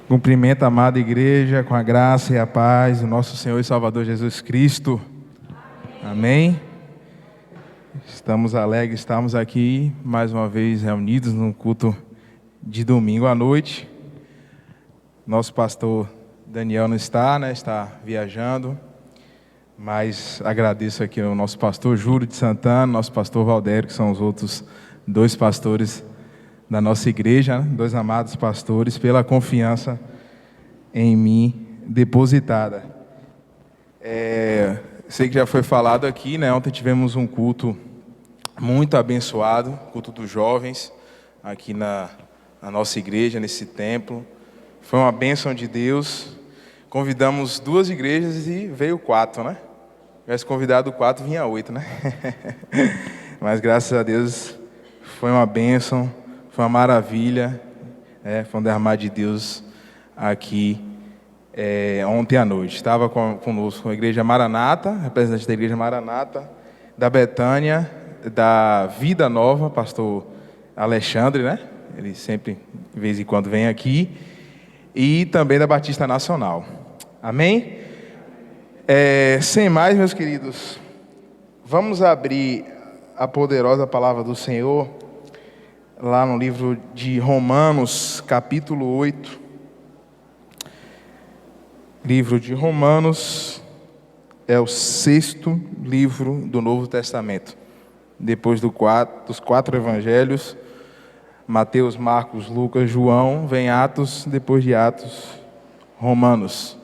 Cumprimento a amada igreja com a graça e a paz do nosso Senhor e Salvador Jesus Cristo. Amém. Estamos alegres, estamos aqui mais uma vez reunidos num culto de domingo à noite. Nosso pastor Daniel não está, está viajando, mas agradeço aqui ao nosso pastor Júlio de Santana, nosso pastor Valdério, que são os outros dois pastores da nossa igreja, dois amados pastores, pela confiança em mim depositada. Sei que já foi falado aqui, ontem tivemos um culto muito abençoado, culto dos jovens, aqui na nossa igreja, nesse templo. Foi uma bênção de Deus. Convidamos 2 igrejas e veio 4, Se tivesse convidado 4, vinha 8, Mas graças a Deus foi uma bênção. Foi uma maravilha, foi um derramar de Deus aqui ontem à noite. Estava conosco a Igreja Maranata, representante da Igreja Maranata, da Betânia, da Vida Nova, pastor Alexandre, Ele sempre, de vez em quando, vem aqui. E também da Batista Nacional. Amém? Sem mais, meus queridos, vamos abrir a poderosa palavra do Senhor lá no livro de Romanos, capítulo 8. Livro de Romanos é o 6º livro do Novo Testamento. Depois dos 4 evangelhos, Mateus, Marcos, Lucas, João, vem Atos, depois de Atos, Romanos.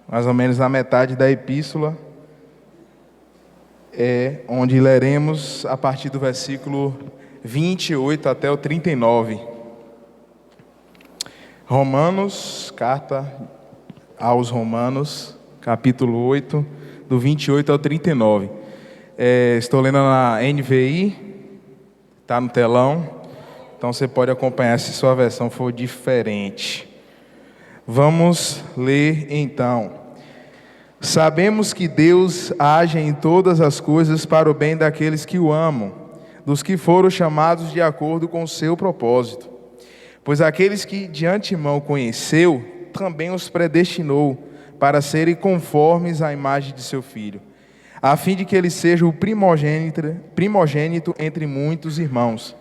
Mais ou menos na metade da epístola, onde leremos a partir do versículo 28 até o 39. Romanos, carta aos Romanos, capítulo 8, do 28 ao 39. Estou lendo na NVI, está no telão, então você pode acompanhar se sua versão for diferente. Vamos ler então. Sabemos que Deus age em todas as coisas para o bem daqueles que o amam, dos que foram chamados de acordo com o seu propósito. Pois aqueles que de antemão conheceu, também os predestinou para serem conformes à imagem de seu Filho, a fim de que ele seja o primogênito entre muitos irmãos.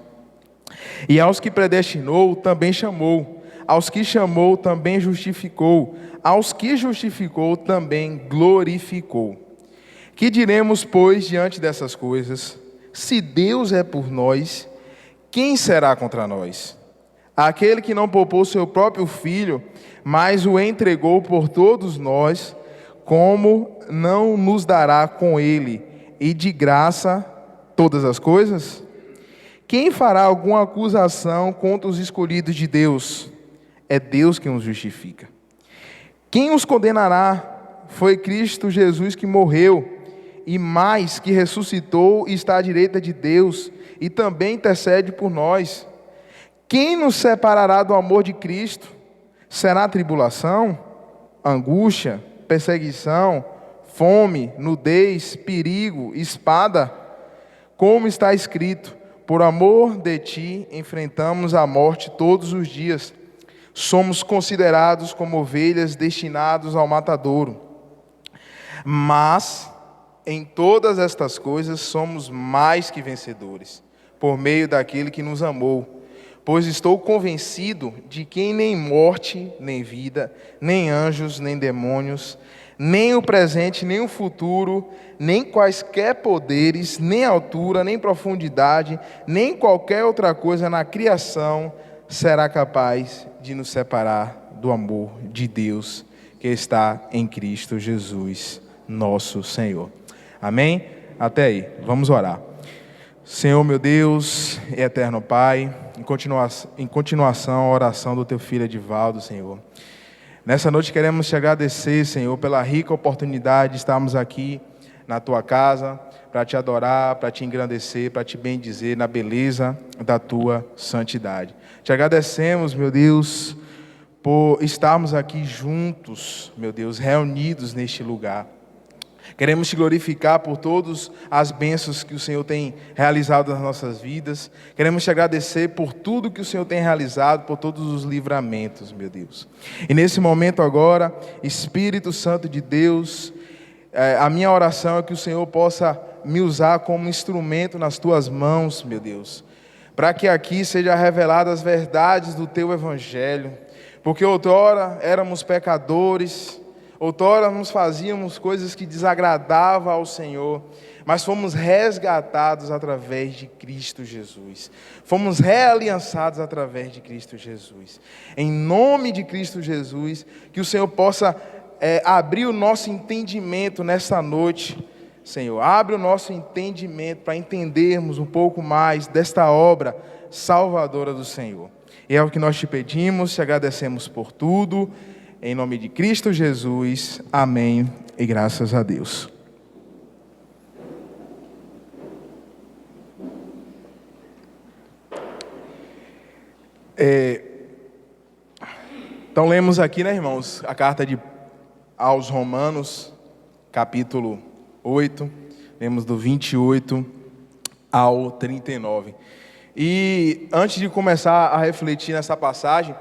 E aos que predestinou, também chamou. Aos que chamou, também justificou. Aos que justificou, também glorificou. Que diremos, pois, diante dessas coisas? Se Deus é por nós, quem será contra nós? Aquele que não poupou seu próprio Filho, mas o entregou por todos nós, como não nos dará com ele, e de graça, todas as coisas? Quem fará alguma acusação contra os escolhidos de Deus? É Deus quem os justifica. Quem os condenará? Foi Cristo Jesus que morreu, e mais, que ressuscitou e está à direita de Deus, e também intercede por nós. Quem nos separará do amor de Cristo? Será tribulação, angústia, perseguição, fome, nudez, perigo, espada? Como está escrito, por amor de ti enfrentamos a morte todos os dias. Somos considerados como ovelhas destinadas ao matadouro. Mas em todas estas coisas somos mais que vencedores, por meio daquele que nos amou. Pois estou convencido de que nem morte, nem vida, nem anjos, nem demônios, nem o presente, nem o futuro, nem quaisquer poderes, nem altura, nem profundidade, nem qualquer outra coisa na criação será capaz de nos separar do amor de Deus que está em Cristo Jesus, nosso Senhor. Amém? Até aí, vamos orar. Senhor, meu Deus e eterno Pai, em continuação a oração do Teu Filho Edivaldo, Senhor. Nessa noite queremos te agradecer, Senhor, pela rica oportunidade de estarmos aqui na Tua casa, para te adorar, para te engrandecer, para te bendizer na beleza da Tua santidade. Te agradecemos, meu Deus, por estarmos aqui juntos, meu Deus, reunidos neste lugar. Queremos te glorificar por todas as bênçãos que o Senhor tem realizado nas nossas vidas. Queremos te agradecer por tudo que o Senhor tem realizado, por todos os livramentos, meu Deus. E nesse momento agora, Espírito Santo de Deus, a minha oração é que o Senhor possa me usar como instrumento nas tuas mãos, meu Deus, para que aqui sejam reveladas as verdades do teu evangelho, porque outrora éramos pecadores, outrora nos fazíamos coisas que desagradavam ao Senhor, mas fomos resgatados através de Cristo Jesus. Fomos realiançados através de Cristo Jesus. Em nome de Cristo Jesus, que o Senhor possa abrir o nosso entendimento nesta noite. Senhor, abre o nosso entendimento para entendermos um pouco mais desta obra salvadora do Senhor. E é o que nós te pedimos, te agradecemos por tudo. Em nome de Cristo Jesus, amém e graças a Deus. Então lemos aqui, né, irmãos, a carta aos Romanos, capítulo 8, lemos do 28 ao 39. E antes de começar a refletir nessa passagem,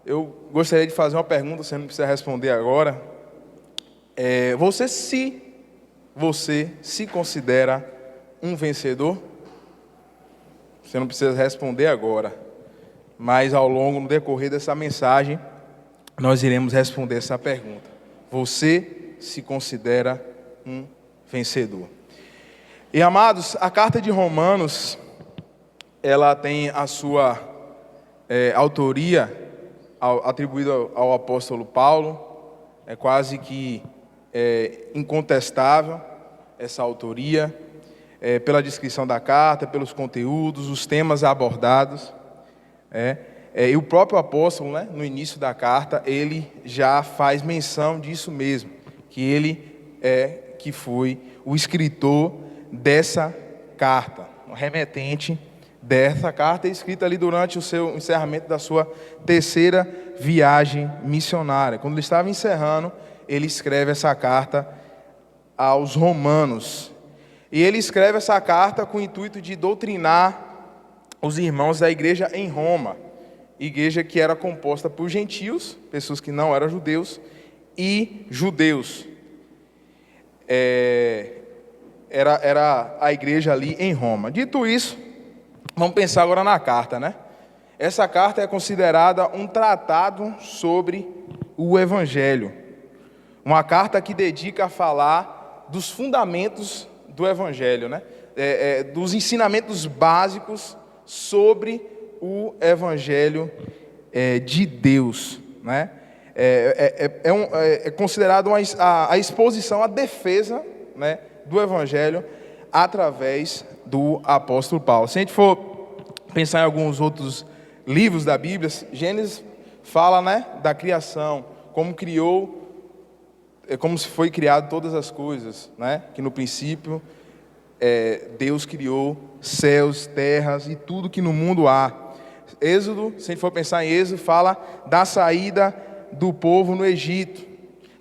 eu gostaria de fazer uma pergunta, você não precisa responder agora. Você se considera um vencedor? Você não precisa responder agora, mas ao longo, no decorrer dessa mensagem, nós iremos responder essa pergunta. Você se considera um vencedor? E amados, a carta de Romanos, ela tem a sua autoria atribuída ao apóstolo Paulo. É quase que incontestável essa autoria, pela descrição da carta, pelos conteúdos, os temas abordados. E o próprio apóstolo, né, no início da carta, ele já faz menção disso mesmo, que ele que foi o escritor dessa carta, o remetente dessa carta, escrita ali durante o seu encerramento da sua terceira viagem missionária. Quando ele estava encerrando, ele escreve essa carta aos romanos. E ele escreve essa carta com o intuito de doutrinar os irmãos da igreja em Roma, igreja que era composta por gentios, pessoas que não eram judeus, e judeus. Era a igreja ali em Roma. Dito isso, vamos pensar agora na carta, né? Essa carta é considerada um tratado sobre o Evangelho. Uma carta que dedica a falar dos fundamentos do Evangelho, né? Dos ensinamentos básicos sobre o Evangelho de Deus, né? É considerado a exposição, a defesa, né, do Evangelho através do apóstolo Paulo. Se a gente for pensar em alguns outros livros da Bíblia, Gênesis fala, né, da criação, como se foi criado todas as coisas, né? Que no princípio Deus criou céus, terras e tudo que no mundo há. Êxodo, se a gente for pensar em Êxodo, fala da saída do povo no Egito.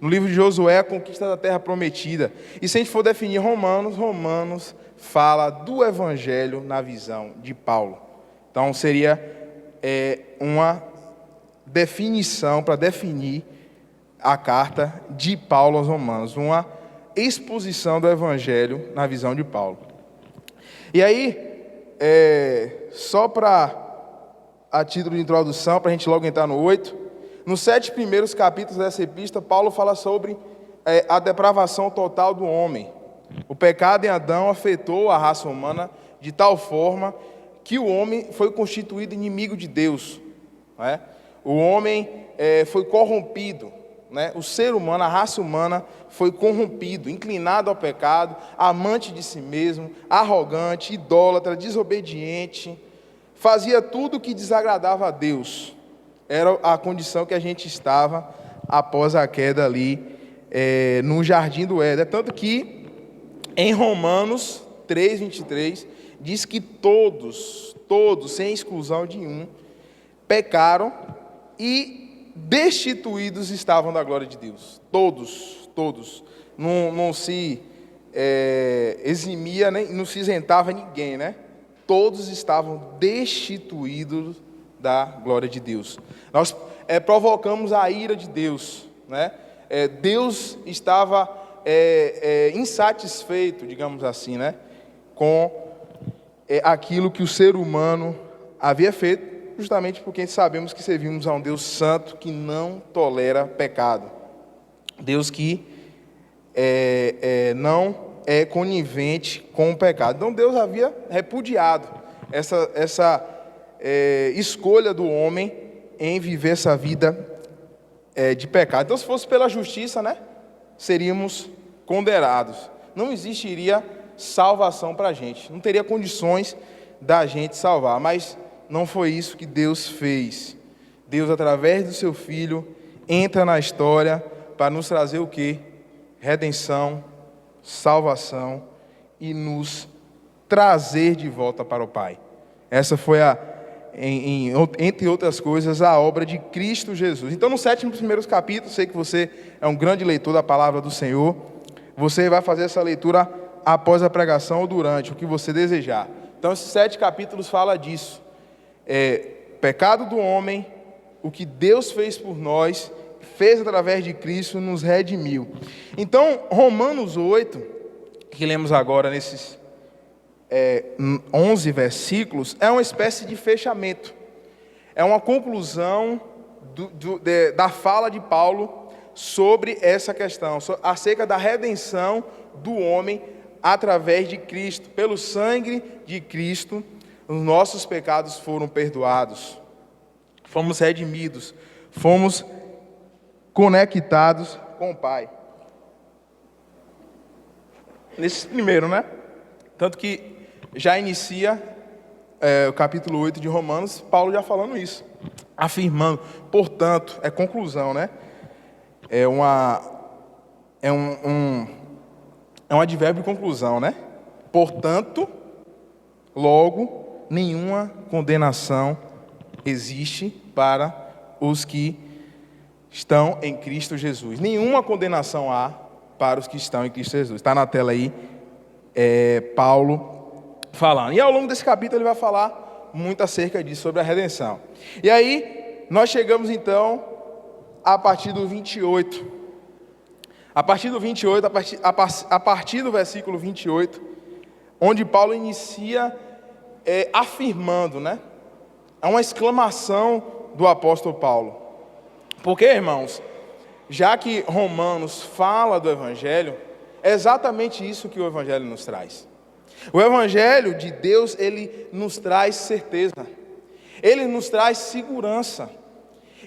No livro de Josué, a conquista da terra prometida. E se a gente for definir Romanos fala do Evangelho na visão de Paulo. Então seria uma definição para definir a carta de Paulo aos Romanos, uma exposição do Evangelho na visão de Paulo. E aí, só a título de introdução, para a gente logo entrar no 8, nos 7 primeiros capítulos dessa epístola, Paulo fala sobre a depravação total do homem. O pecado em Adão afetou a raça humana de tal forma que o homem foi constituído inimigo de Deus, né? O homem foi corrompido, né? O ser humano, a raça humana foi corrompido, inclinado ao pecado, amante de si mesmo, arrogante, idólatra, desobediente, fazia tudo o que desagradava a Deus. Era a condição que a gente estava após a queda ali no jardim do Éden. Tanto que em Romanos 3:23 diz que todos, sem exclusão de um, pecaram e destituídos estavam da glória de Deus. Todos. todos. Não se eximia, não se isentava ninguém, né? Todos estavam destituídos da glória de Deus. Nós provocamos a ira de Deus, né? Deus estava insatisfeito, digamos assim, né? Com aquilo que o ser humano havia feito, justamente porque sabemos que servimos a um Deus santo que não tolera pecado. Deus que não é conivente com o pecado. Então Deus havia repudiado essa escolha do homem em viver essa vida de pecado. Então, se fosse pela justiça, né, seríamos condenados. Não existiria salvação para a gente. Não teria condições da gente salvar. Mas não foi isso que Deus fez. Deus, através do seu Filho, entra na história para nos trazer o quê? Redenção, salvação e nos trazer de volta para o Pai. Essa foi entre outras coisas, a obra de Cristo Jesus. Então, nos 7 primeiros capítulos, sei que você é um grande leitor da palavra do Senhor, você vai fazer essa leitura após a pregação ou durante, o que você desejar. Então, esses 7 capítulos falam disso. Pecado do homem, o que Deus fez por nós, fez através de Cristo, nos redimiu. Então, Romanos 8, que lemos agora nesses 11 versículos, é uma espécie de fechamento. É uma conclusão da fala de Paulo sobre essa questão, acerca da redenção do homem através de Cristo. Pelo sangue de Cristo, os nossos pecados foram perdoados, fomos redimidos, fomos conectados com o Pai. Nesse primeiro, né? Tanto que já inicia o capítulo 8 de Romanos, Paulo já falando isso, afirmando, portanto, conclusão, né? É um advérbio de conclusão, né? Portanto, logo, nenhuma condenação existe para os que estão em Cristo Jesus. Nenhuma condenação há para os que estão em Cristo Jesus. Está na tela aí, Paulo falando. E ao longo desse capítulo ele vai falar muito acerca disso, sobre a redenção. E aí, nós chegamos então a partir do 28. A partir do 28, a partir do versículo 28, onde Paulo inicia afirmando, né? É uma exclamação do apóstolo Paulo. Porque, irmãos, já que Romanos fala do Evangelho, é exatamente isso que o Evangelho nos traz. O Evangelho de Deus, ele nos traz certeza, ele nos traz segurança,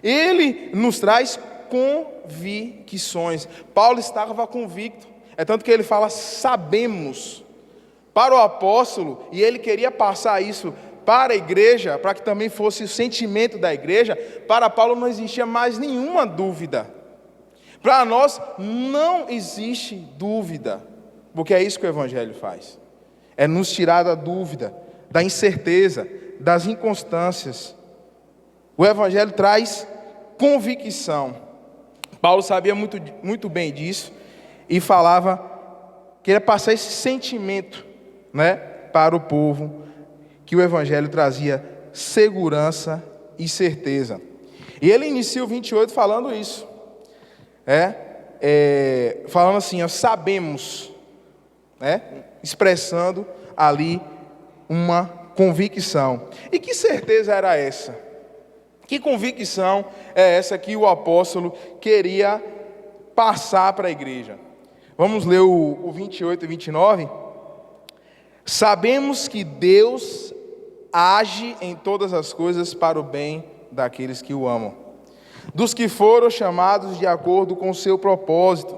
ele nos traz convicções. Paulo estava convicto, é tanto que ele fala sabemos, para o apóstolo, e ele queria passar isso para a igreja, para que também fosse o sentimento da igreja. Para Paulo não existia mais nenhuma dúvida. Para nós não existe dúvida, porque é isso que o Evangelho faz. É nos tirar da dúvida, da incerteza, das inconstâncias. O Evangelho traz convicção. Paulo sabia muito bem disso e falava, queria passar esse sentimento, né, para o povo, que o Evangelho trazia segurança e certeza. E ele inicia o 28 falando isso. Falando assim, sabemos, né, expressando ali uma convicção. E que certeza era essa? Que convicção é essa que o apóstolo queria passar para a igreja? Vamos ler o 28 e 29. Sabemos que Deus age em todas as coisas para o bem daqueles que o amam, dos que foram chamados de acordo com o seu propósito.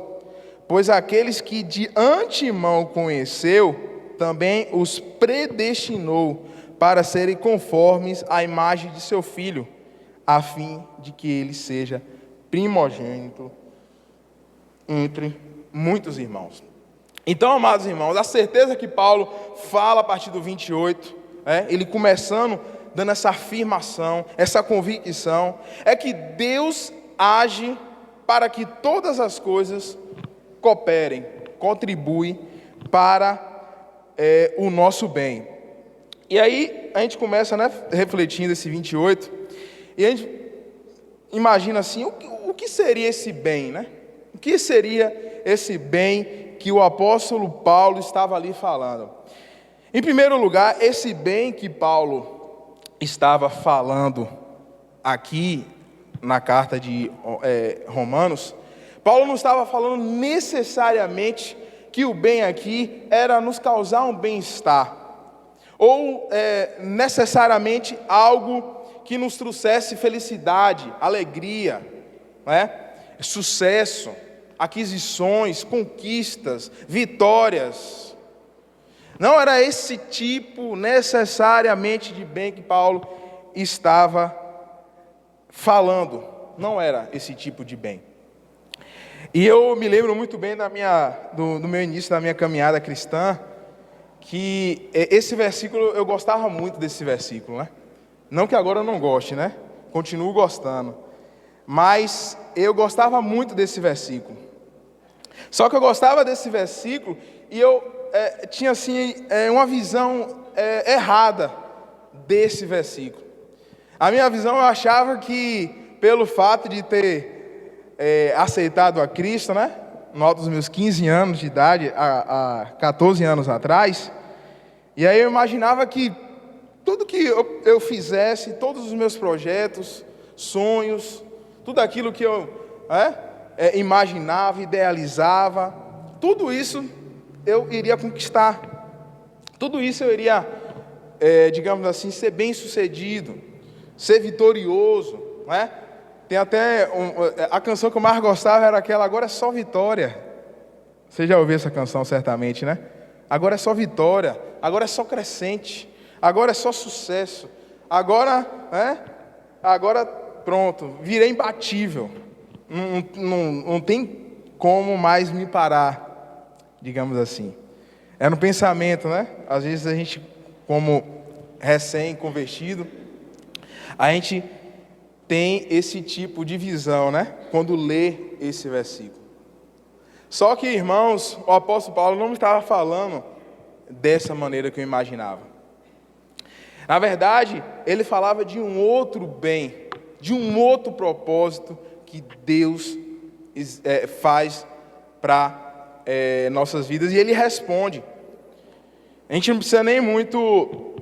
Pois aqueles que de antemão conheceu, também os predestinou para serem conformes à imagem de seu Filho, a fim de que ele seja primogênito entre muitos irmãos. Então, amados irmãos, a certeza que Paulo fala a partir do 28, ele começando, dando essa afirmação, essa convicção, é que Deus age para que todas as coisas cooperem, contribuem para o nosso bem. E aí a gente começa, né, refletindo esse 28, e a gente imagina assim, o que seria esse bem, né? O que seria esse bem que o apóstolo Paulo estava ali falando? Em primeiro lugar, esse bem que Paulo estava falando aqui na carta de Romanos, Paulo não estava falando necessariamente que o bem aqui era nos causar um bem-estar, ou necessariamente algo que nos trouxesse felicidade, alegria, né? Sucesso, aquisições, conquistas, vitórias. Não era esse tipo necessariamente de bem que Paulo estava falando. Não era esse tipo de bem. E eu me lembro muito bem do meu início da minha caminhada cristã, que esse versículo, eu gostava muito desse versículo, né? Não que agora eu não goste, né? Continuo gostando. Mas eu gostava muito desse versículo. Só que eu gostava desse versículo e eu tinha assim uma visão errada desse versículo. A minha visão, eu achava que pelo fato de ter aceitado a Cristo, né? No alto dos meus 15 anos de idade, há 14 anos atrás, e aí eu imaginava que tudo que eu fizesse, todos os meus projetos, sonhos, tudo aquilo que eu imaginava, idealizava, tudo isso eu iria conquistar, tudo isso eu iria, digamos assim, ser bem sucedido, ser vitorioso, né? Tem até a canção que eu mais gostava era aquela "Agora é só vitória". Você já ouviu essa canção certamente, né? Agora é só vitória, agora é só crescente, agora é só sucesso, agora pronto, virei imbatível, não tem como mais me parar, digamos assim. É no pensamento, né? Às vezes a gente, como recém-convertido, a gente tem esse tipo de visão, né? Quando lê esse versículo. Só que, irmãos, o apóstolo Paulo não estava falando dessa maneira que eu imaginava. Na verdade, ele falava de um outro bem, de um outro propósito que Deus faz para nossas vidas. E ele responde. A gente não precisa nem muito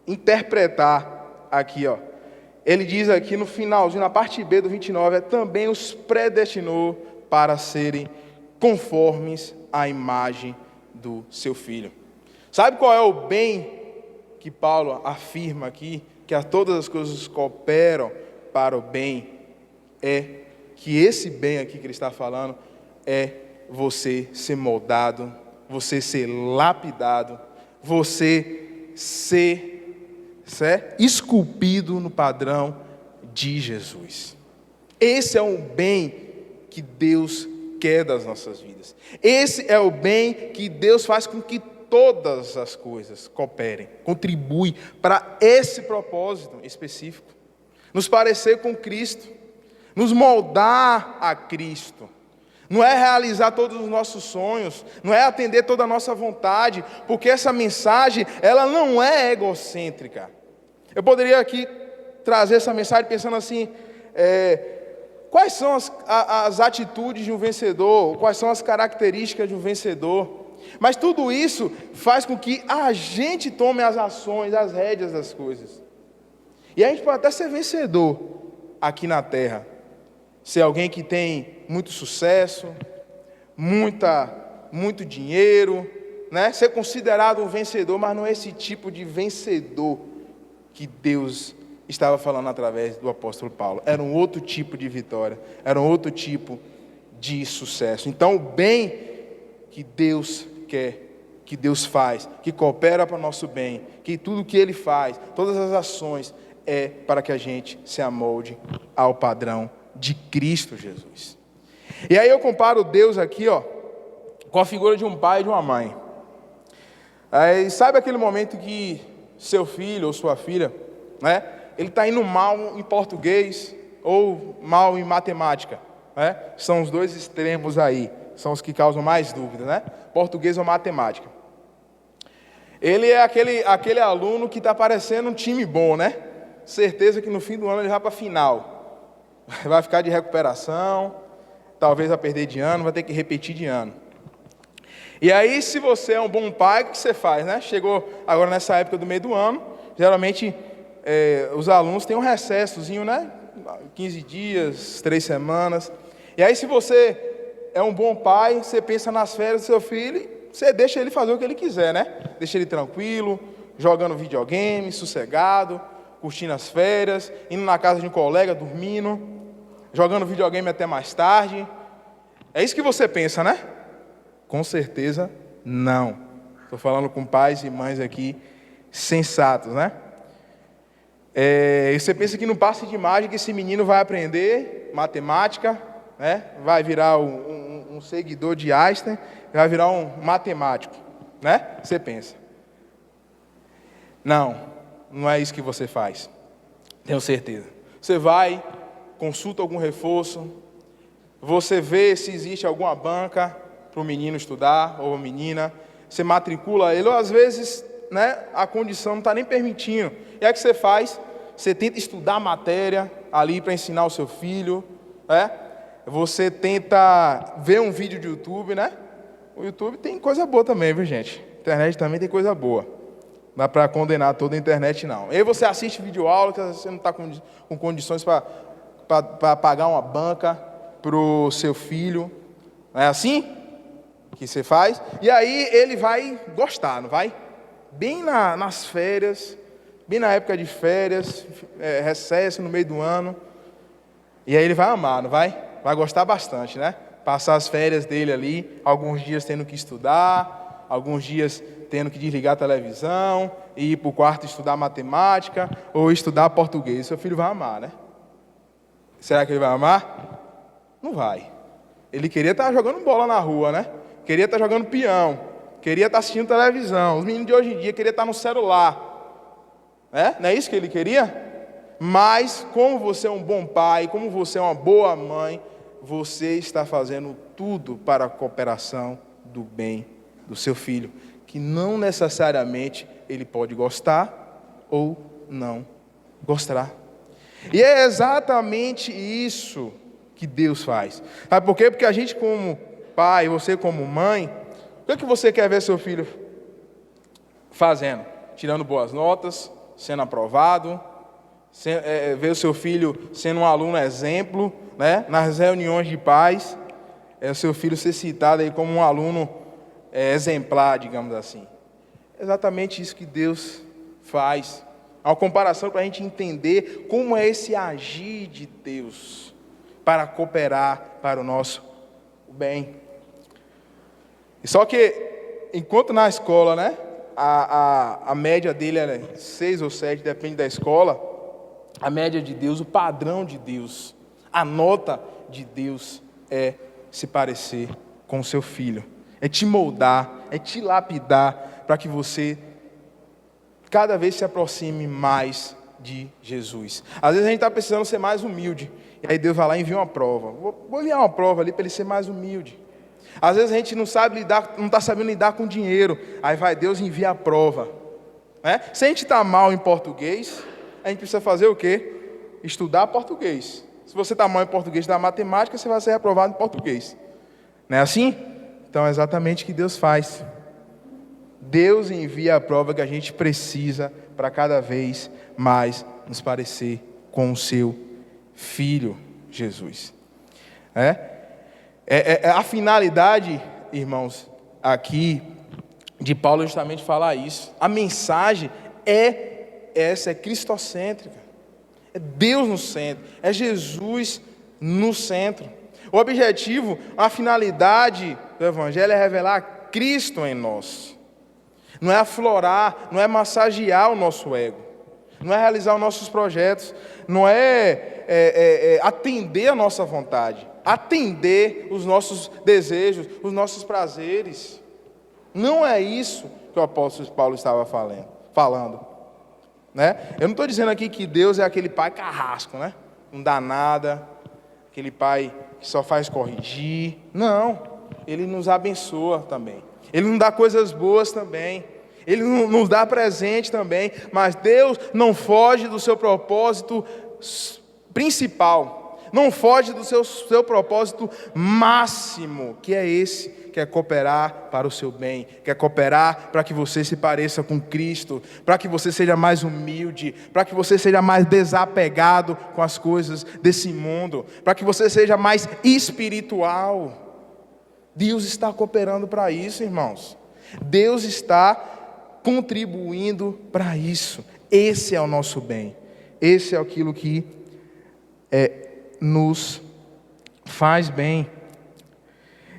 interpretar aqui, ó. Ele diz aqui no finalzinho, na parte B do 29, também os predestinou para serem conformes à imagem do seu Filho. Sabe qual é o bem que Paulo afirma aqui? Que a todas as coisas cooperam para o bem. É que esse bem aqui que ele está falando é você ser moldado, você ser lapidado, você ser esculpido no padrão de Jesus. Esse é um bem que Deus quer das nossas vidas. Esse é o bem que Deus faz com que todas as coisas cooperem, contribuem para esse propósito específico. Nos parecer com Cristo, nos moldar a Cristo. Não é realizar todos os nossos sonhos, não é atender toda a nossa vontade, porque essa mensagem, ela não é egocêntrica. Eu poderia aqui trazer essa mensagem pensando assim, quais são as atitudes de um vencedor, quais são as características de um vencedor. Mas tudo isso faz com que a gente tome as ações, as rédeas das coisas. E a gente pode até ser vencedor aqui na terra, ser alguém que tem muito sucesso, muito dinheiro, né? Ser considerado um vencedor, mas não é esse tipo de vencedor que Deus estava falando através do apóstolo Paulo. Era um outro tipo de vitória, era um outro tipo de sucesso. Então o bem que Deus quer, que Deus faz, que coopera para o nosso bem, que tudo que Ele faz, todas as ações, é para que a gente se amolde ao padrão de Cristo Jesus. E aí eu comparo Deus aqui, ó, com a figura de um pai e de uma mãe. Aí, sabe aquele momento que seu filho ou sua filha, né, ele está indo mal em português ou mal em matemática, né? São os dois extremos aí, são os que causam mais dúvidas, né? Português ou matemática. Ele é aquele aluno que está parecendo um time bom, né? Certeza que no fim do ano ele vai para a final. Vai ficar de recuperação, talvez vai perder de ano, vai ter que repetir de ano. E aí, se você é um bom pai, o que você faz, né? Chegou agora nessa época do meio do ano, geralmente os alunos têm um recessozinho, né? 15 dias, 3 semanas. E aí, se você é um bom pai, você pensa nas férias do seu filho, você deixa ele fazer o que ele quiser, né? Deixa ele tranquilo, jogando videogame, sossegado, curtindo as férias, indo na casa de um colega, dormindo, jogando videogame até mais tarde. É isso que você pensa, né? Com certeza não. Estou falando com pais e mães aqui sensatos, né? E você pensa que no passe de mágica esse menino vai aprender matemática, né? Vai virar um seguidor de Einstein, vai virar um matemático, né? Você pensa. Não é isso que você faz. Tenho certeza. Você vai, consulta algum reforço, você vê se existe alguma banca para o menino estudar, ou a menina, você matricula ele, ou às vezes, né, a condição não está nem permitindo. E aí o que você faz? Você tenta estudar a matéria ali para ensinar o seu filho, né? Você tenta ver um vídeo de YouTube, né? O YouTube tem coisa boa também, viu, gente? A internet também tem coisa boa. Não dá para condenar toda a internet, não. E aí você assiste videoaula, que você não está com condições para pagar uma banca para o seu filho. Não é assim que você faz? E aí ele vai gostar, não vai? Bem nas férias, bem na época de férias, recesso no meio do ano. E aí ele vai amar, não vai? Vai gostar bastante, né? Passar as férias dele ali, alguns dias tendo que estudar, alguns dias tendo que desligar a televisão, e ir para o quarto estudar matemática, ou estudar português. Seu filho vai amar, né? Será que ele vai amar? Não vai. Ele queria estar jogando bola na rua, né? Queria estar jogando peão, queria estar assistindo televisão. Os meninos de hoje em dia queriam estar no celular. Não é isso que ele queria? Mas, como você é um bom pai, como você é uma boa mãe, você está fazendo tudo para a cooperação do bem do seu filho, que não necessariamente ele pode gostar ou não gostar. E é exatamente isso que Deus faz. Sabe por quê? Porque a gente como pai, você como mãe, o que você quer ver seu filho fazendo? Tirando boas notas, sendo aprovado, ver o seu filho sendo um aluno exemplo, né? Nas reuniões de pais, o seu filho ser citado aí como um aluno exemplar, digamos assim. É exatamente isso que Deus faz. É uma comparação para a gente entender como é esse agir de Deus para cooperar para o nosso bem. E só que, enquanto na escola, né, a média dele era 6 ou 7, depende da escola, a média de Deus, o padrão de Deus, a nota de Deus é se parecer com o seu filho. É te moldar, é te lapidar para que você cada vez se aproxime mais de Jesus. Às vezes a gente está precisando ser mais humilde. E aí Deus vai lá e envia uma prova. Vou enviar uma prova ali para ele ser mais humilde. Às vezes a gente não está sabendo lidar com dinheiro. Aí vai Deus e envia a prova. Se a gente está mal em português, a gente precisa fazer o quê? Estudar português. Se você está mal em português da matemática, você vai ser reprovado em português. Não é assim? Então é exatamente o que Deus faz. Deus envia a prova que a gente precisa para cada vez mais nos parecer com o seu Filho, Jesus. A finalidade, irmãos, aqui de Paulo é justamente falar isso. A mensagem é cristocêntrica. É Deus no centro, é Jesus no centro. O objetivo, a finalidade do Evangelho é revelar Cristo em nós. Não é aflorar, não é massagear o nosso ego, não é realizar os nossos projetos, não é atender a nossa vontade, atender os nossos desejos, os nossos prazeres. Não é isso que o apóstolo Paulo estava falando. Eu não estou dizendo aqui que Deus é aquele pai carrasco, não dá nada, aquele pai que só faz corrigir. Não, Ele nos abençoa também. Ele nos dá coisas boas também. Ele nos dá presente também. Mas Deus não foge do seu propósito principal. Não foge do seu propósito máximo, que é esse, que é cooperar para o seu bem, que é cooperar para que você se pareça com Cristo, para que você seja mais humilde, para que você seja mais desapegado com as coisas desse mundo, para que você seja mais espiritual. Deus está cooperando para isso, irmãos. Deus está contribuindo para isso. Esse é o nosso bem. Esse é aquilo que nos faz bem.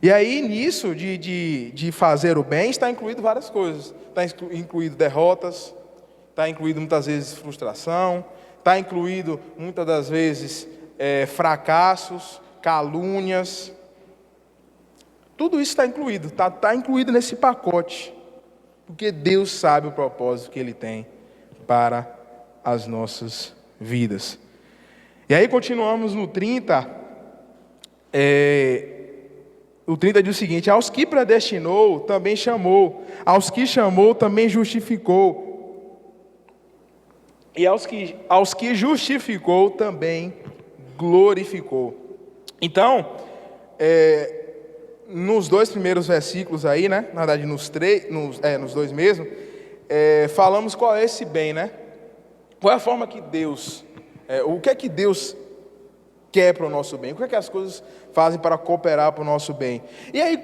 E aí nisso de fazer o bem está incluído várias coisas. Está incluído derrotas, está incluído muitas vezes frustração, está incluído muitas das vezes fracassos, calúnias. Tudo isso está incluído, está incluído nesse pacote. Porque Deus sabe o propósito que Ele tem para as nossas vidas. E aí continuamos no 30. O 30 diz o seguinte: aos que predestinou, também chamou. Aos que chamou, também justificou. E aos que justificou, também glorificou. Então, nos dois primeiros versículos aí, né? Na verdade, nos dois mesmo, falamos qual é esse bem, né? Qual é a forma que Deus... o que é que Deus quer para o nosso bem? O que é que as coisas fazem para cooperar para o nosso bem? E aí,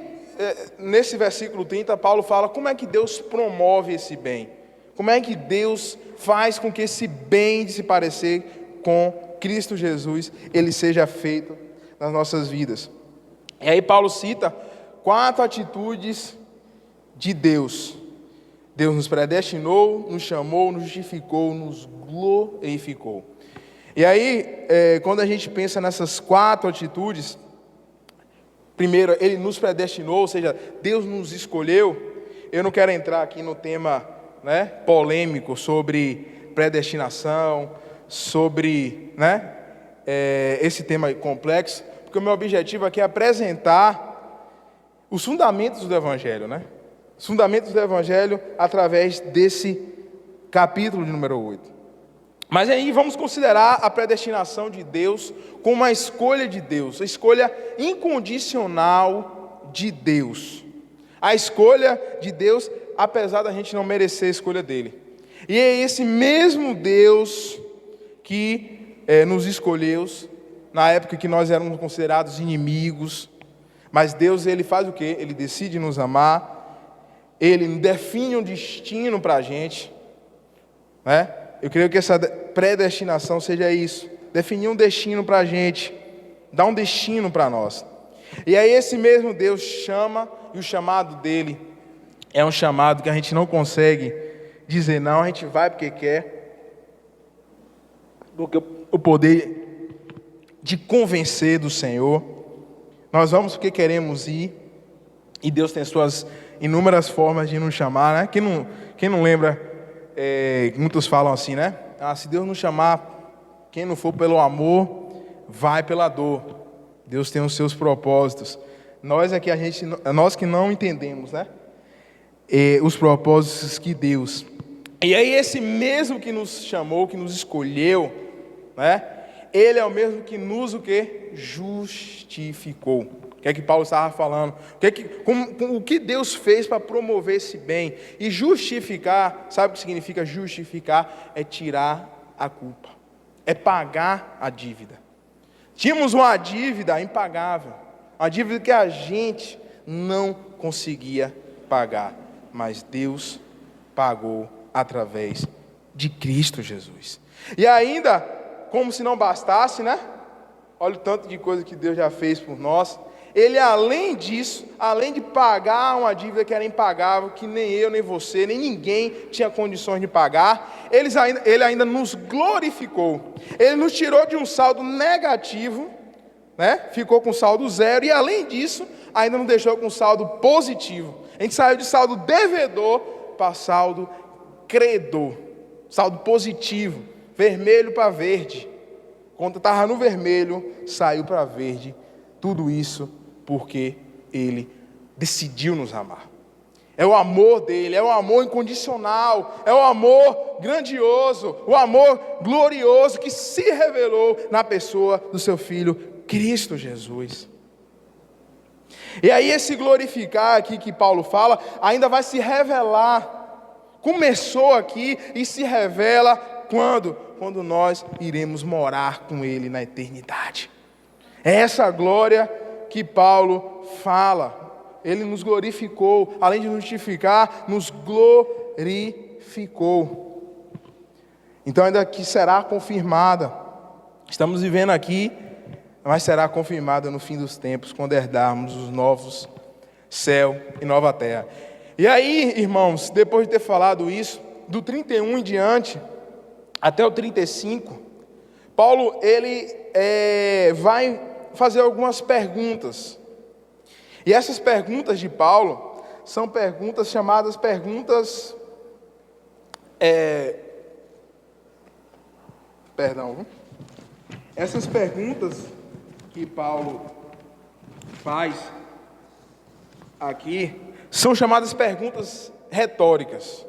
nesse versículo 30, Paulo fala como é que Deus promove esse bem. Como é que Deus faz com que esse bem de se parecer com Cristo Jesus, ele seja feito nas nossas vidas. E aí Paulo cita 4 atitudes de Deus. Deus nos predestinou, nos chamou, nos justificou, nos glorificou. E aí, quando a gente pensa nessas 4 atitudes, primeiro, Ele nos predestinou, ou seja, Deus nos escolheu. Eu não quero entrar aqui no tema, né, polêmico sobre predestinação, sobre, né, esse tema complexo, porque o meu objetivo aqui é apresentar os fundamentos do Evangelho, né? Os fundamentos do Evangelho através desse capítulo de número 8. Mas aí vamos considerar a predestinação de Deus como uma escolha de Deus, a escolha incondicional de Deus. A escolha de Deus, apesar da gente não merecer a escolha dele. E é esse mesmo Deus que nos escolheu na época que nós éramos considerados inimigos. Mas Deus, Ele faz o quê? Ele decide nos amar, Ele define um destino para a gente, né? Eu creio que essa predestinação seja isso, definir um destino para a gente, dar um destino para nós. E aí esse mesmo Deus chama, e o chamado dele é um chamado que a gente não consegue dizer não, a gente vai porque quer, porque o poder de convencer do Senhor, nós vamos porque queremos ir, e Deus tem suas inúmeras formas de nos chamar, né? Quem não lembra, muitos falam assim, né? Se Deus nos chamar, quem não for pelo amor, vai pela dor. Deus tem os seus propósitos. Nós que não entendemos, né? Os propósitos que Deus. E aí esse mesmo que nos chamou, que nos escolheu, né? Ele é o mesmo que nos o quê? Justificou. O que é que Paulo estava falando? O que Deus fez para promover esse bem? E justificar, sabe o que significa justificar? É tirar a culpa. É pagar a dívida. Tínhamos uma dívida impagável. Uma dívida que a gente não conseguia pagar. Mas Deus pagou através de Cristo Jesus. E ainda, como se não bastasse, né? Olha o tanto de coisa que Deus já fez por nós. Ele, além disso, além de pagar uma dívida que era impagável, que nem eu, nem você, nem ninguém tinha condições de pagar, ele ainda nos glorificou. Ele nos tirou de um saldo negativo, né? Ficou com saldo 0, e além disso, ainda nos deixou com saldo positivo. A gente saiu de saldo devedor para saldo credor, saldo positivo, vermelho para verde. Quando estava no vermelho, saiu para verde Tudo isso porque Ele decidiu nos amar. É o amor dele, é o amor incondicional, é o amor grandioso, o amor glorioso que se revelou na pessoa do seu Filho, Cristo Jesus. E aí esse glorificar aqui que Paulo fala, ainda vai se revelar. Começou aqui e se revela quando? Quando nós iremos morar com Ele na eternidade. É essa glória que Paulo fala. Ele nos glorificou, além de nos justificar, nos glorificou. Então ainda que será confirmada, estamos vivendo aqui, mas será confirmada no fim dos tempos, quando herdarmos os novos céu e nova terra. E aí, irmãos, depois de ter falado isso, do 31 em diante, até o 35, Paulo, ele vai fazer algumas perguntas. E essas perguntas de Paulo são perguntas chamadas perguntas... Essas perguntas que Paulo faz aqui são chamadas perguntas retóricas.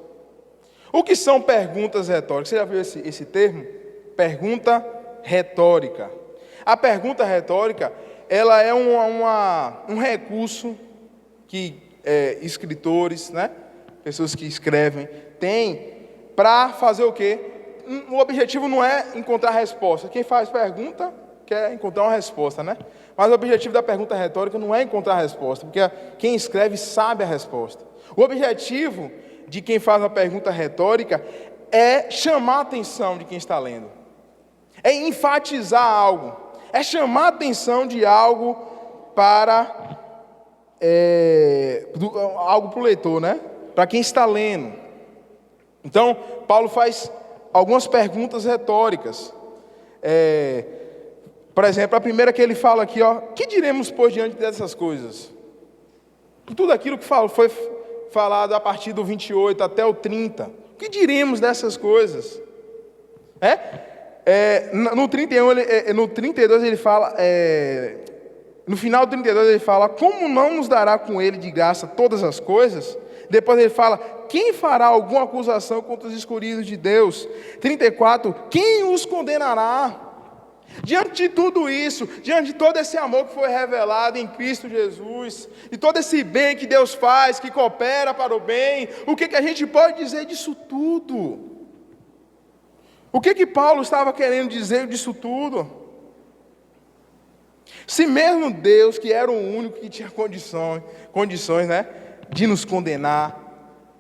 O que são perguntas retóricas? Você já viu esse termo? Pergunta retórica. A pergunta retórica, ela é um recurso que escritores, né, pessoas que escrevem, têm para fazer o quê? O objetivo não é encontrar resposta. Quem faz pergunta quer encontrar uma resposta, né? Mas o objetivo da pergunta retórica não é encontrar a resposta, porque quem escreve sabe a resposta. O objetivo de quem faz uma pergunta retórica é chamar a atenção de quem está lendo. É enfatizar algo. É chamar a atenção de algo para algo para o leitor, né? Para quem está lendo. Então, Paulo faz algumas perguntas retóricas. Por exemplo, a primeira que ele fala aqui, que diremos, pois, diante dessas coisas? Tudo aquilo que foi falado a partir do 28 até o 30. O que diremos dessas coisas? No 31, no 32 ele fala... no final do 32 ele fala, como não nos dará com ele de graça todas as coisas? Depois ele fala, quem fará alguma acusação contra os escolhidos de Deus? 34, quem os condenará? Diante de tudo isso, diante de todo esse amor que foi revelado em Cristo Jesus, e todo esse bem que Deus faz, que coopera para o bem, o que a gente pode dizer disso tudo? O que Paulo estava querendo dizer disso tudo? Se mesmo Deus, que era o único que tinha condições, né, de nos condenar,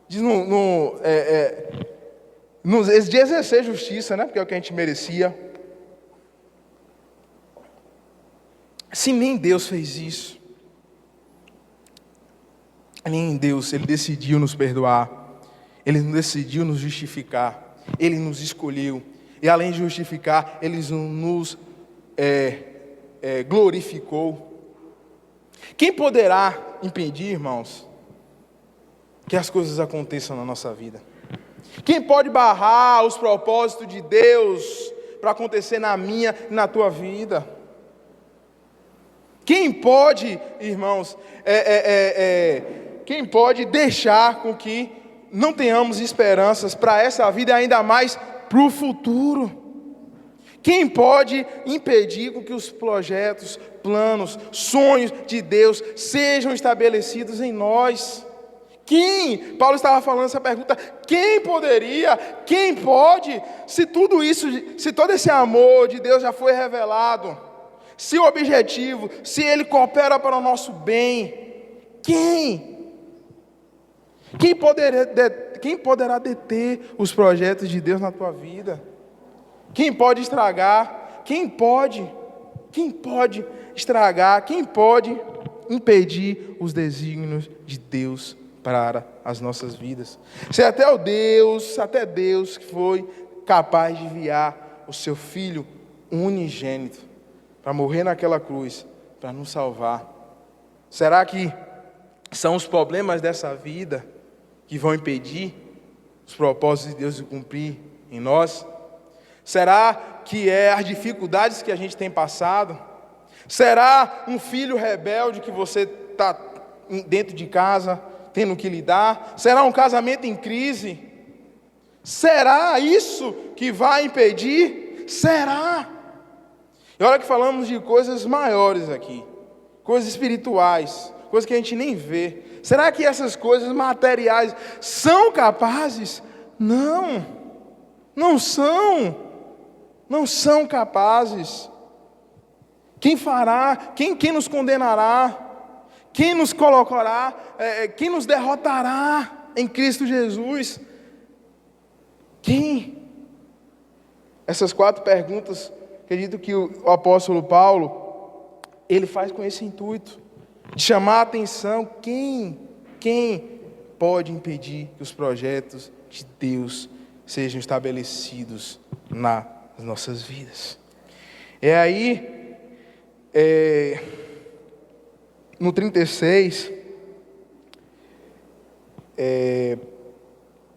de exercer justiça, né, porque é o que a gente merecia. Se nem Deus fez isso, nem Deus, Ele decidiu nos perdoar, Ele decidiu nos justificar, Ele nos escolheu, e além de justificar, Ele nos glorificou. Quem poderá impedir, irmãos, que as coisas aconteçam na nossa vida? Quem pode barrar os propósitos de Deus para acontecer na minha e na tua vida? Quem pode, irmãos, quem pode deixar com que não tenhamos esperanças para essa vida e ainda mais para o futuro? Quem pode impedir com que os projetos, planos, sonhos de Deus sejam estabelecidos em nós? Quem? Paulo estava falando essa pergunta, quem poderia, quem pode, se tudo isso, se todo esse amor de Deus já foi revelado, se o objetivo, se Ele coopera para o nosso bem, quem? Quem poderá deter os projetos de Deus na tua vida? Quem pode estragar? Quem pode estragar? Quem pode impedir os desígnios de Deus para as nossas vidas? Se até Deus que foi capaz de enviar o seu Filho unigênito para morrer naquela cruz, para nos salvar. Será que são os problemas dessa vida que vão impedir os propósitos de Deus de cumprir em nós? Será que é as dificuldades que a gente tem passado? Será um filho rebelde que você está dentro de casa tendo que lidar? Será um casamento em crise? Será isso que vai impedir? Será? E olha que falamos de coisas maiores aqui, coisas espirituais, coisas que a gente nem vê. Será que essas coisas materiais são capazes? Não, não são. Não são capazes. Quem fará? Quem nos condenará? Quem nos colocará? Quem nos derrotará em Cristo Jesus? Quem? Essas 4 perguntas, acredito que o apóstolo Paulo, ele faz com esse intuito, de chamar a atenção. Quem pode impedir que os projetos de Deus sejam estabelecidos nas nossas vidas? Aí, no 36,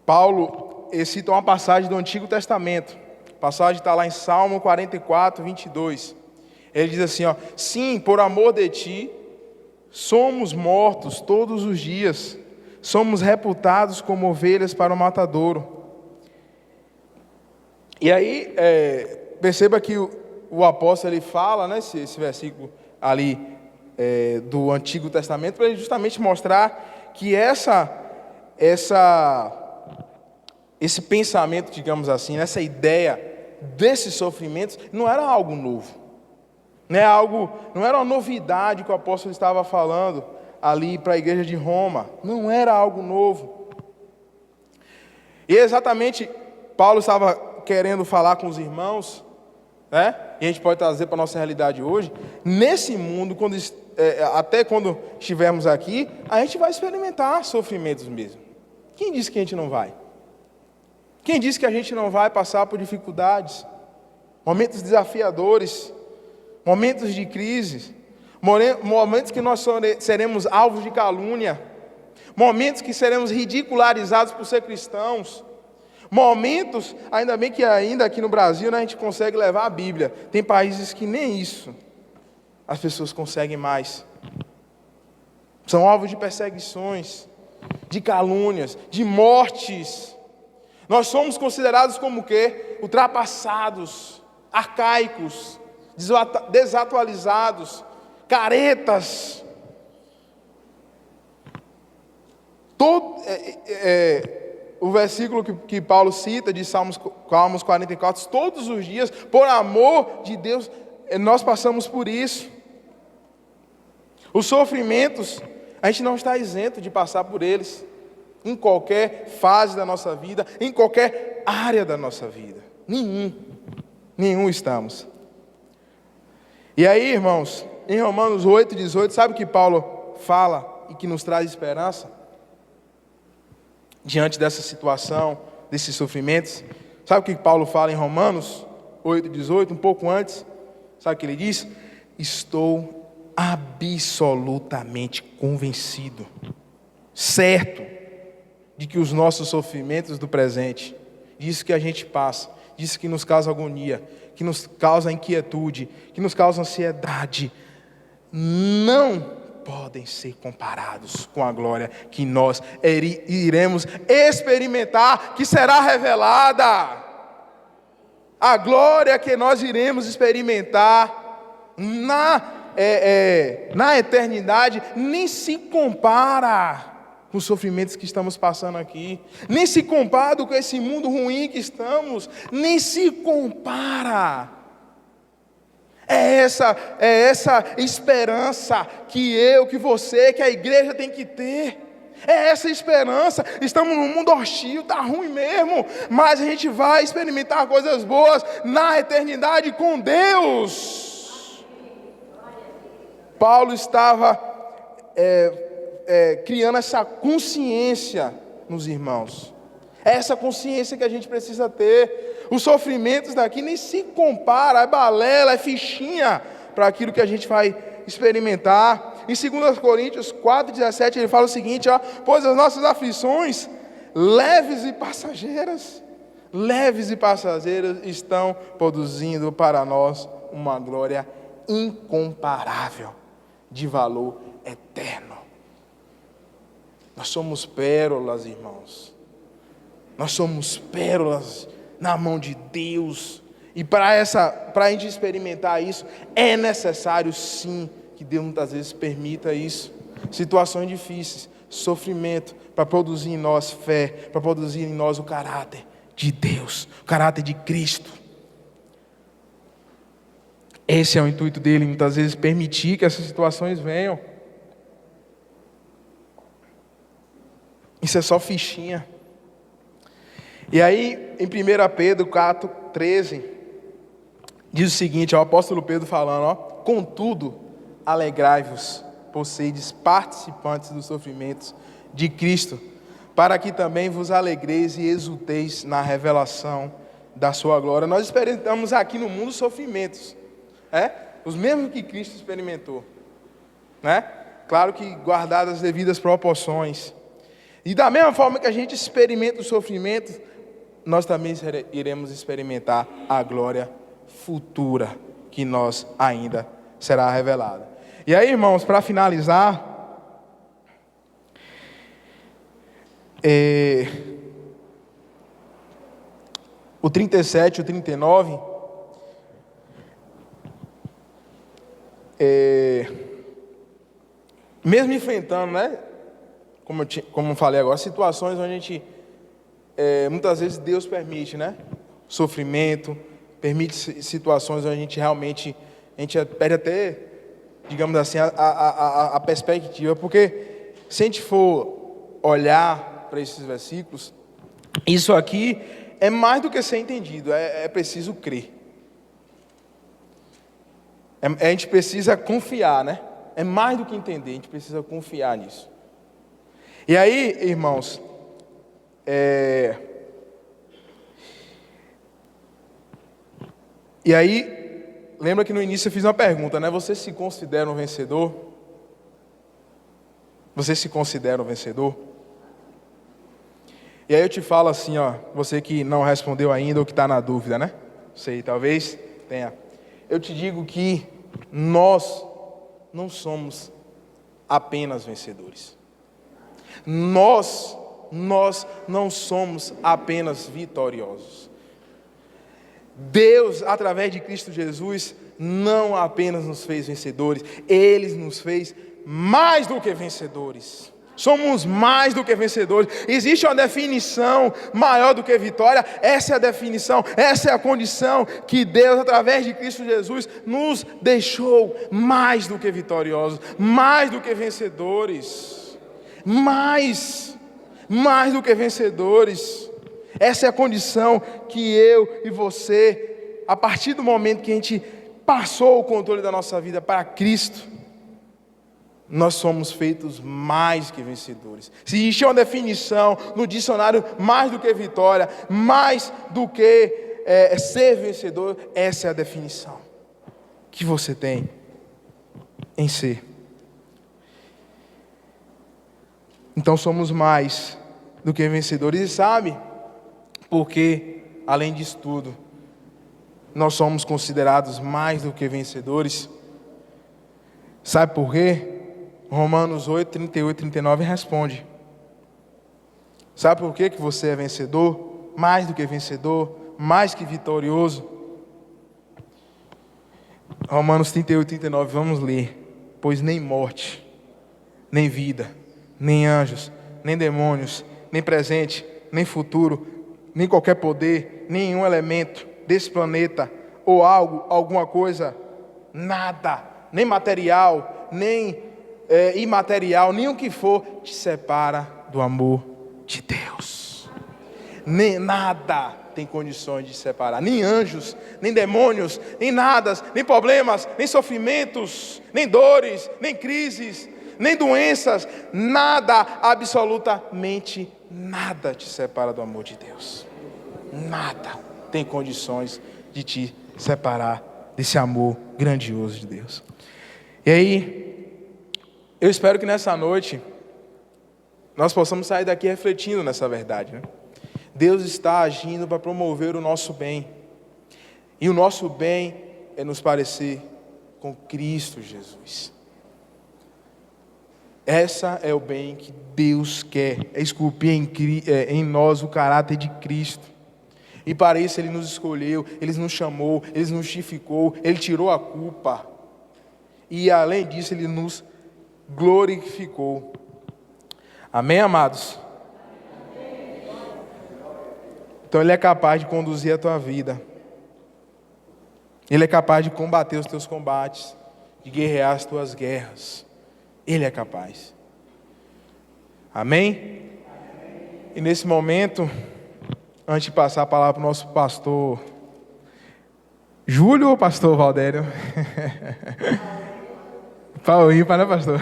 Paulo cita uma passagem do Antigo Testamento. A passagem está lá em Salmo 44, 22. Ele diz assim, sim, por amor de ti, somos mortos todos os dias, somos reputados como ovelhas para o matadouro. E aí, perceba que o apóstolo ele fala, né, esse versículo ali do Antigo Testamento, para ele justamente mostrar que esse pensamento, digamos assim, essa ideia desses sofrimentos não era algo novo, não era uma novidade que o apóstolo estava falando ali para a igreja de Roma, não era algo novo. E exatamente Paulo estava querendo falar com os irmãos, né? E a gente pode trazer para a nossa realidade hoje, nesse mundo, até quando estivermos aqui, a gente vai experimentar sofrimentos mesmo. Quem disse que a gente não vai? Quem disse que a gente não vai passar por dificuldades, momentos desafiadores, momentos de crise, momentos que nós seremos alvos de calúnia, momentos que seremos ridicularizados por ser cristãos, momentos, ainda bem que ainda aqui no Brasil, né, a gente consegue levar a Bíblia. Tem países que nem isso as pessoas conseguem mais. São alvos de perseguições, de calúnias, de mortes. Nós somos considerados como o quê? Ultrapassados, arcaicos, desatualizados, caretas. O versículo que Paulo cita de Salmos 44, todos os dias, por amor de Deus, nós passamos por isso. Os sofrimentos, a gente não está isento de passar por eles, em qualquer fase da nossa vida, em qualquer área da nossa vida. Nenhum estamos. E aí, irmãos, em Romanos 8, 18, sabe o que Paulo fala e que nos traz esperança? Diante dessa situação, desses sofrimentos, sabe o que Paulo fala em Romanos 8, 18, um pouco antes? Sabe o que ele diz? Estou absolutamente convencido, certo, de que os nossos sofrimentos do presente, disso que a gente passa, disso que nos causa agonia, que nos causa inquietude, que nos causa ansiedade, não podem ser comparados com a glória que nós iremos experimentar, que será revelada. A glória que nós iremos experimentar na eternidade nem se compara com os sofrimentos que estamos passando aqui, nem se compara com esse mundo ruim que estamos, nem se compara. É essa esperança que você, que a igreja tem que ter. É essa esperança. Estamos num mundo hostil, está ruim mesmo, mas a gente vai experimentar coisas boas na eternidade com Deus. Paulo estava criando essa consciência nos irmãos. É essa consciência que a gente precisa ter. Os sofrimentos daqui nem se compara, é balela, é fichinha para aquilo que a gente vai experimentar. Em 2 Coríntios 4,17 ele fala o seguinte, pois as nossas aflições leves e passageiras estão produzindo para nós uma glória incomparável, de valor eterno. Nós somos pérolas, irmãos. Nós somos pérolas na mão de Deus. E para a gente experimentar isso, é necessário sim que Deus muitas vezes permita isso. Situações difíceis, sofrimento, para produzir em nós fé, para produzir em nós o caráter de Deus, o caráter de Cristo. Esse é o intuito dele, muitas vezes permitir que essas situações venham. Isso é só fichinha. E aí, em 1 Pedro 4:13, diz o seguinte, é o apóstolo Pedro falando, contudo, alegrai-vos, por seres participantes dos sofrimentos de Cristo, para que também vos alegreis e exulteis na revelação da sua glória. Nós experimentamos aqui no mundo sofrimentos, os mesmos que Cristo experimentou, claro que guardadas as devidas proporções. E da mesma forma que a gente experimenta o sofrimento, nós também iremos experimentar a glória futura que nós ainda será revelada. E aí, irmãos, para finalizar, o 37 e o 39, mesmo enfrentando, como eu falei agora, situações onde a gente, muitas vezes Deus permite, sofrimento, permite situações onde a gente realmente, perde até, digamos assim, a perspectiva, porque se a gente for olhar para esses versículos, isso aqui é mais do que ser entendido, é preciso crer. A gente precisa confiar, é mais do que entender, a gente precisa confiar nisso. E aí, irmãos, e aí, lembra que no início eu fiz uma pergunta, Você se considera um vencedor? Você se considera um vencedor? E aí eu te falo assim, você que não respondeu ainda ou que está na dúvida, Sei, talvez tenha. Eu te digo que nós não somos apenas vencedores. Nós não somos apenas vitoriosos. Deus, através de Cristo Jesus, não apenas nos fez vencedores, Ele nos fez mais do que vencedores. Somos mais do que vencedores. Existe uma definição maior do que vitória. Essa é a definição, essa é a condição que Deus, através de Cristo Jesus, nos deixou mais do que vitoriosos, mais do que vencedores. Mais do que vencedores. Essa é a condição que eu e você, a partir do momento que a gente passou o controle da nossa vida para Cristo, nós somos feitos mais que vencedores. Se existe uma definição no dicionário, mais do que vitória, mais do que ser vencedor, essa é a definição que você tem em ser. Então somos mais do que vencedores. E sabe, porque além disso tudo, nós somos considerados mais do que vencedores. Sabe por quê? Romanos 8, 38 e 39 responde. Sabe por que você é vencedor? Mais do que vencedor, mais que vitorioso. Romanos 38 e 39, vamos ler. Pois nem morte, nem vida, nem anjos, nem demônios, nem presente, nem futuro, nem qualquer poder, nenhum elemento desse planeta, ou alguma coisa, nada, nem material, nem imaterial, nem o que for, te separa do amor de Deus. Nem nada tem condições de separar, nem anjos, nem demônios, nem nada, nem problemas, nem sofrimentos, nem dores, nem crises, nem doenças, nada, absolutamente nada te separa do amor de Deus. Nada tem condições de te separar desse amor grandioso de Deus. E aí, eu espero que nessa noite nós possamos sair daqui refletindo nessa verdade, Deus está agindo para promover o nosso bem. E o nosso bem é nos parecer com Cristo Jesus. Essa é o bem que Deus quer, é esculpir em nós o caráter de Cristo. E para isso Ele nos escolheu, Ele nos chamou, Ele nos justificou, Ele tirou a culpa. E além disso Ele nos glorificou. Amém, amados? Então Ele é capaz de conduzir a tua vida. Ele é capaz de combater os teus combates, de guerrear as tuas guerras. Ele é capaz. Amém? E nesse momento, antes de passar a palavra para o nosso pastor Júlio ou pastor Valdério? Paulo ímpar, né, pastor?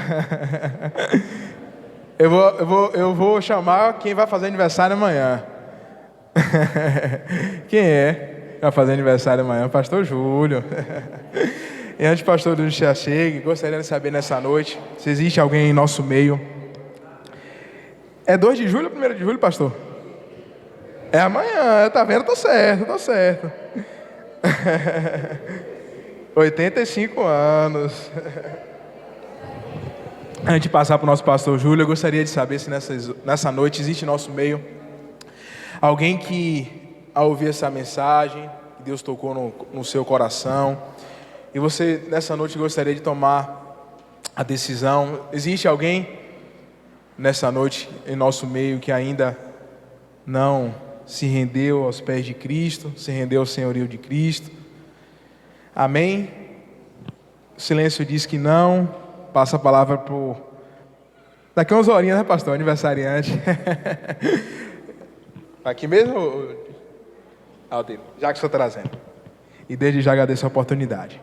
Eu vou chamar quem vai fazer aniversário amanhã. Quem é? Vai fazer aniversário amanhã? Pastor Júlio. E antes do pastor Júlio já chegue, gostaria de saber nessa noite se existe alguém em nosso meio. É 2 de julho ou 1º de julho, pastor? É amanhã, tá vendo? Tô certo. 85 anos. Antes de passar para o nosso pastor Júlio, eu gostaria de saber se nessa noite existe em nosso meio alguém que, ao ouvir essa mensagem, Deus tocou no seu coração, e você nessa noite gostaria de tomar a decisão. Existe alguém nessa noite em nosso meio que ainda não se rendeu aos pés de Cristo, se rendeu ao senhorio de Cristo? Amém? O silêncio diz que não. Passa a palavra por daqui a umas horinhas, né, pastor? Aniversariante. Aqui mesmo? Já que estou trazendo. E desde já agradeço a oportunidade.